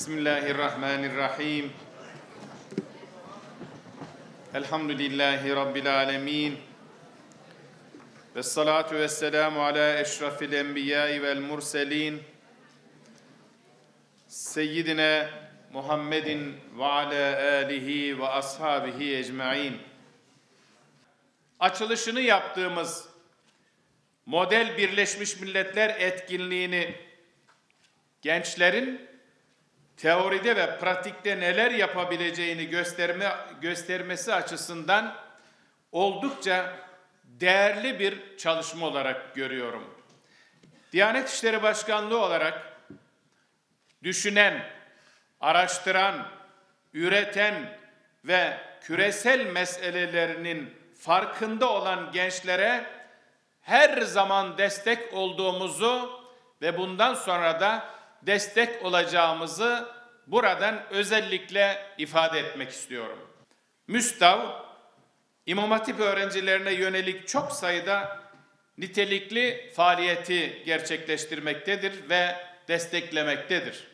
Bismillahirrahmanirrahim. Elhamdülillahi Rabbil alemin. Vessalatu vesselamu ala eşrafil enbiyai vel murselin. Seyyidina Muhammedin ve ala alihi ve ashabihi ecmaîn. Açılışını yaptığımız Model Birleşmiş Milletler etkinliğini gençlerin teoride ve pratikte neler yapabileceğini göstermesi açısından oldukça değerli bir çalışma olarak görüyorum. Diyanet İşleri Başkanlığı olarak düşünen, araştıran, üreten ve küresel meselelerinin farkında olan gençlere her zaman destek olduğumuzu ve bundan sonra da destek olacağımızı buradan özellikle ifade etmek istiyorum. MÜSTAV, İmam Hatip öğrencilerine yönelik çok sayıda nitelikli faaliyeti gerçekleştirmektedir ve desteklemektedir.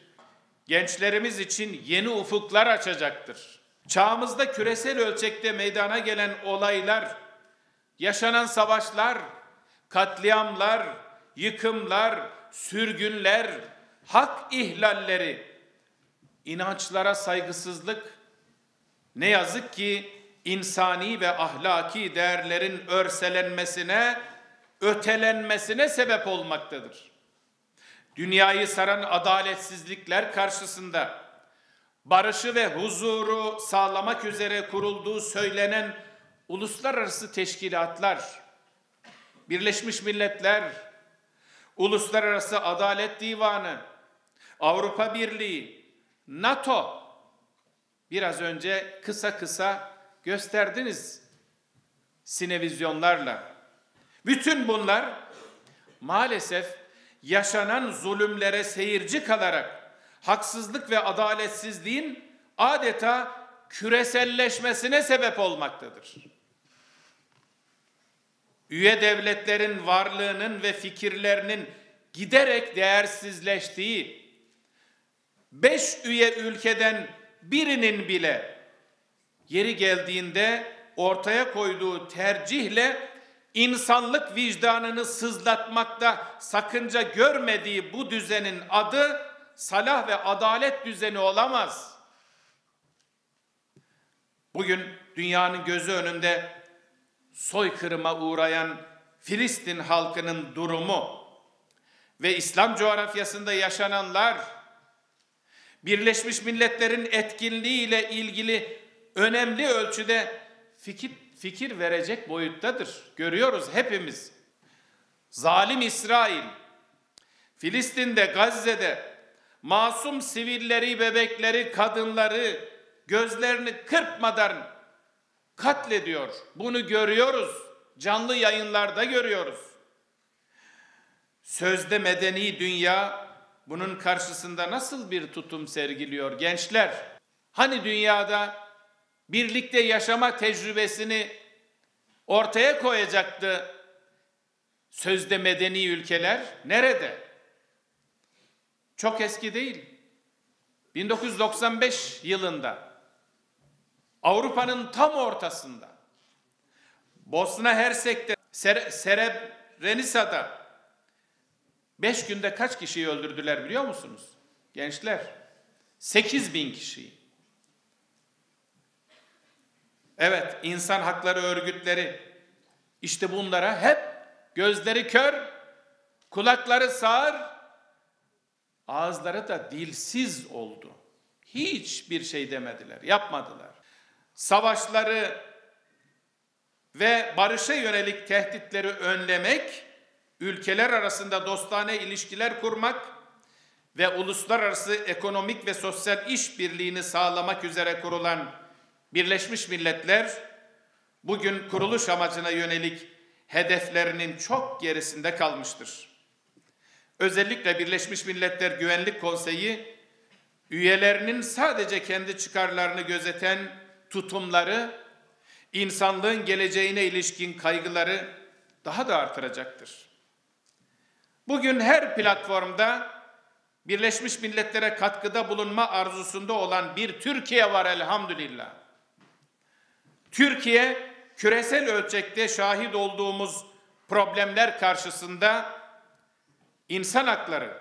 Gençlerimiz için yeni ufuklar açacaktır. Çağımızda küresel ölçekte meydana gelen olaylar, yaşanan savaşlar, katliamlar, yıkımlar, sürgünler, hak ihlalleri, inançlara saygısızlık, ne yazık ki insani ve ahlaki değerlerin örselenmesine, ötelenmesine sebep olmaktadır. Dünyayı saran adaletsizlikler karşısında barışı ve huzuru sağlamak üzere kurulduğu söylenen uluslararası teşkilatlar, Birleşmiş Milletler, Uluslararası Adalet Divanı, Avrupa Birliği, NATO, biraz önce kısa gösterdiniz sinevizyonlarla. Bütün bunlar maalesef yaşanan zulümlere seyirci kalarak haksızlık ve adaletsizliğin adeta küreselleşmesine sebep olmaktadır. Üye devletlerin varlığının ve fikirlerinin giderek değersizleştiği, 5 üye ülkeden birinin bile yeri geldiğinde ortaya koyduğu tercihle insanlık vicdanını sızlatmakta sakınca görmediği bu düzenin adı salah ve adalet düzeni olamaz. Bugün dünyanın gözü önünde soykırıma uğrayan Filistin halkının durumu ve İslam coğrafyasında yaşananlar, Birleşmiş Milletler'in etkinliğiyle ilgili önemli ölçüde fikir verecek boyuttadır. Görüyoruz hepimiz. Zalim İsrail, Filistin'de, Gazze'de masum sivilleri, bebekleri, kadınları gözlerini kırpmadan katlediyor. Bunu görüyoruz. Canlı yayınlarda görüyoruz. Sözde medeni dünya bunun karşısında nasıl bir tutum sergiliyor gençler? Hani dünyada birlikte yaşama tecrübesini ortaya koyacaktı sözde medeni ülkeler? Nerede? Çok eski değil. 1995 yılında Avrupa'nın tam ortasında Bosna Hersek'te Srebrenica'da 5 günde kaç kişiyi öldürdüler biliyor musunuz? Gençler, 8.000 kişiyi. Evet, insan hakları örgütleri işte bunlara hep gözleri kör, kulakları sağır, ağızları da dilsiz oldu. Hiçbir şey demediler, yapmadılar. Savaşları ve barışa yönelik tehditleri önlemek, ülkeler arasında dostane ilişkiler kurmak ve uluslararası ekonomik ve sosyal işbirliğini sağlamak üzere kurulan Birleşmiş Milletler, bugün kuruluş amacına yönelik hedeflerinin çok gerisinde kalmıştır. Özellikle Birleşmiş Milletler Güvenlik Konseyi, üyelerinin sadece kendi çıkarlarını gözeten tutumları, insanlığın geleceğine ilişkin kaygıları daha da artıracaktır. Bugün her platformda Birleşmiş Milletler'e katkıda bulunma arzusunda olan bir Türkiye var elhamdülillah. Türkiye, küresel ölçekte şahit olduğumuz problemler karşısında insan hakları,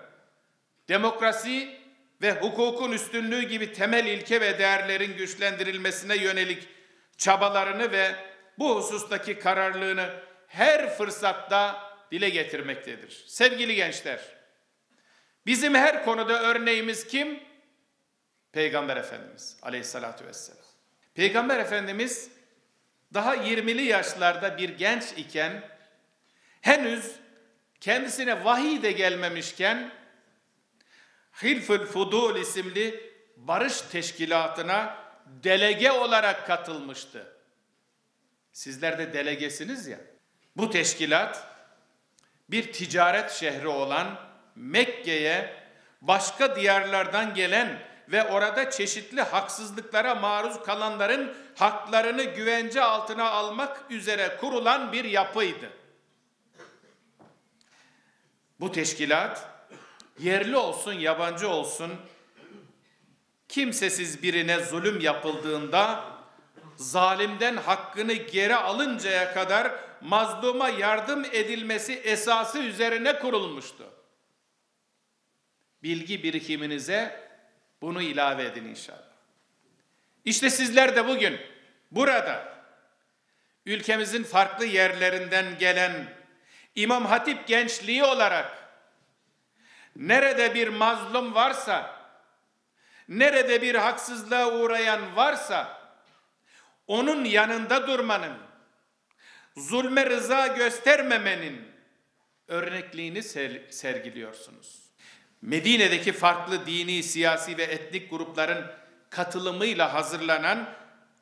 demokrasi ve hukukun üstünlüğü gibi temel ilke ve değerlerin güçlendirilmesine yönelik çabalarını ve bu husustaki kararlılığını her fırsatta dile getirmektedir. Sevgili gençler, bizim her konuda örneğimiz kim? Peygamber Efendimiz Aleyhisselatü Vesselam. Peygamber Efendimiz daha 20'li yaşlarda bir genç iken, henüz kendisine vahiy de gelmemişken, Hilful Fudul isimli barış teşkilatına delege olarak katılmıştı. Sizler de delegesiniz ya. Bu teşkilat bir ticaret şehri olan Mekke'ye başka diyarlardan gelen ve orada çeşitli haksızlıklara maruz kalanların haklarını güvence altına almak üzere kurulan bir yapıydı. Bu teşkilat yerli olsun, yabancı olsun, kimsesiz birine zulüm yapıldığında zalimden hakkını geri alıncaya kadar mazluma yardım edilmesi esası üzerine kurulmuştu. Bilgi birikiminize bunu ilave edin inşallah. İşte sizler de bugün burada ülkemizin farklı yerlerinden gelen İmam Hatip gençliği olarak nerede bir mazlum varsa, nerede bir haksızlığa uğrayan varsa onun yanında durmanın, zulme rıza göstermemenin örnekliğini sergiliyorsunuz. Medine'deki farklı dini, siyasi ve etnik grupların katılımıyla hazırlanan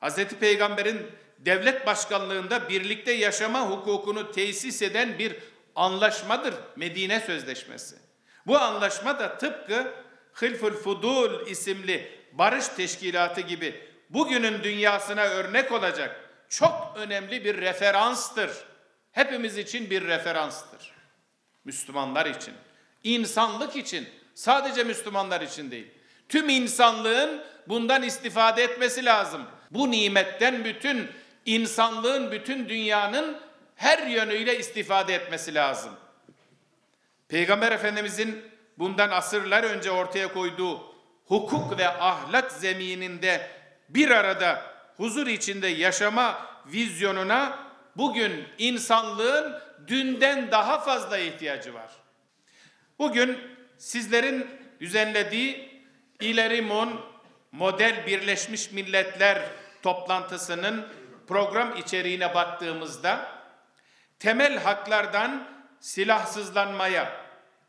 Hz. Peygamber'in devlet başkanlığında birlikte yaşama hukukunu tesis eden bir anlaşmadır Medine Sözleşmesi. Bu anlaşma da tıpkı Hilful Fudul isimli barış teşkilatı gibi bugünün dünyasına örnek olacak çok önemli bir referanstır. Hepimiz için bir referanstır. Müslümanlar için, insanlık için, sadece Müslümanlar için değil. Tüm insanlığın bundan istifade etmesi lazım. Bu nimetten bütün insanlığın, bütün dünyanın her yönüyle istifade etmesi lazım. Peygamber Efendimizin bundan asırlar önce ortaya koyduğu hukuk ve ahlak zemininde bir arada huzur içinde yaşama vizyonuna bugün insanlığın dünden daha fazla ihtiyacı var. Bugün sizlerin düzenlediği İlerimon Model Birleşmiş Milletler toplantısının program içeriğine baktığımızda temel haklardan silahsızlanmaya,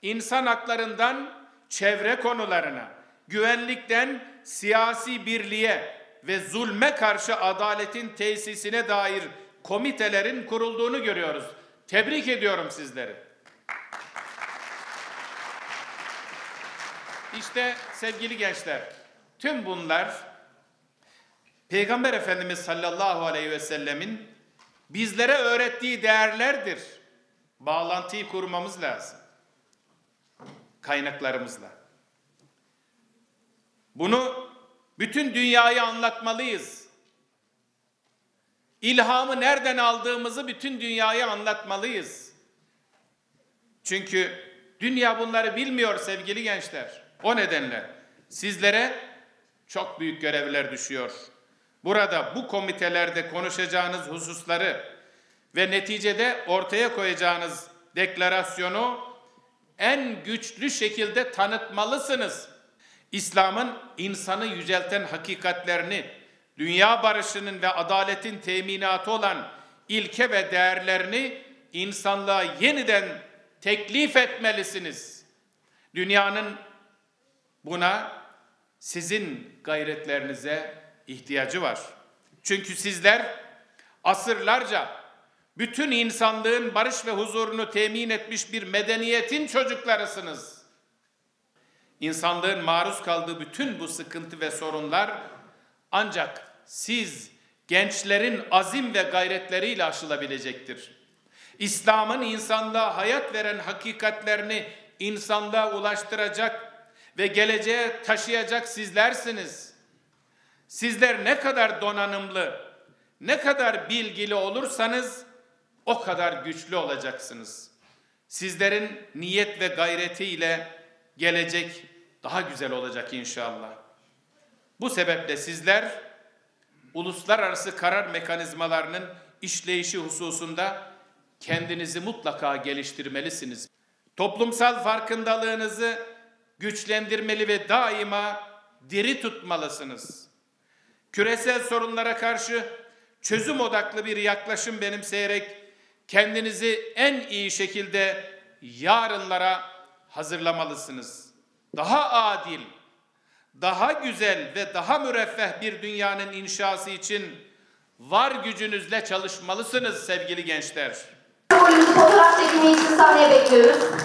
insan haklarından çevre konularına, güvenlikten siyasi birliğe ve zulme karşı adaletin tesisine dair komitelerin kurulduğunu görüyoruz. Tebrik ediyorum sizleri. İşte sevgili gençler, tüm bunlar Peygamber Efendimiz sallallahu aleyhi ve sellemin bizlere öğrettiği değerlerdir. Bağlantıyı kurmamız lazım kaynaklarımızla. Bunu bütün dünyaya anlatmalıyız. İlhamı nereden aldığımızı bütün dünyaya anlatmalıyız. Çünkü dünya bunları bilmiyor sevgili gençler. O nedenle sizlere çok büyük görevler düşüyor. Burada bu komitelerde konuşacağınız hususları ve neticede ortaya koyacağınız deklarasyonu en güçlü şekilde tanıtmalısınız. İslam'ın insanı yücelten hakikatlerini, dünya barışının ve adaletin teminatı olan ilke ve değerlerini insanlığa yeniden teklif etmelisiniz. Dünyanın buna sizin gayretlerinize ihtiyacı var. Çünkü sizler asırlarca bütün insanlığın barış ve huzurunu temin etmiş bir medeniyetin çocuklarısınız. İnsanlığın maruz kaldığı bütün bu sıkıntı ve sorunlar ancak siz gençlerin azim ve gayretleriyle aşılabilecektir. İslam'ın insanlığa hayat veren hakikatlerini insanlığa ulaştıracak ve geleceğe taşıyacak sizlersiniz. Sizler ne kadar donanımlı, ne kadar bilgili olursanız o kadar güçlü olacaksınız. Sizlerin niyet ve gayretiyle gelecek daha güzel olacak inşallah. Bu sebeple sizler uluslararası karar mekanizmalarının işleyişi hususunda kendinizi mutlaka geliştirmelisiniz. Toplumsal farkındalığınızı güçlendirmeli ve daima diri tutmalısınız. Küresel sorunlara karşı çözüm odaklı bir yaklaşım benimseyerek kendinizi en iyi şekilde yarınlara hazırlamalısınız. Daha adil, daha güzel ve daha müreffeh bir dünyanın inşası için var gücünüzle çalışmalısınız sevgili gençler. Fotoğraf çekimi için sahneye bekliyoruz.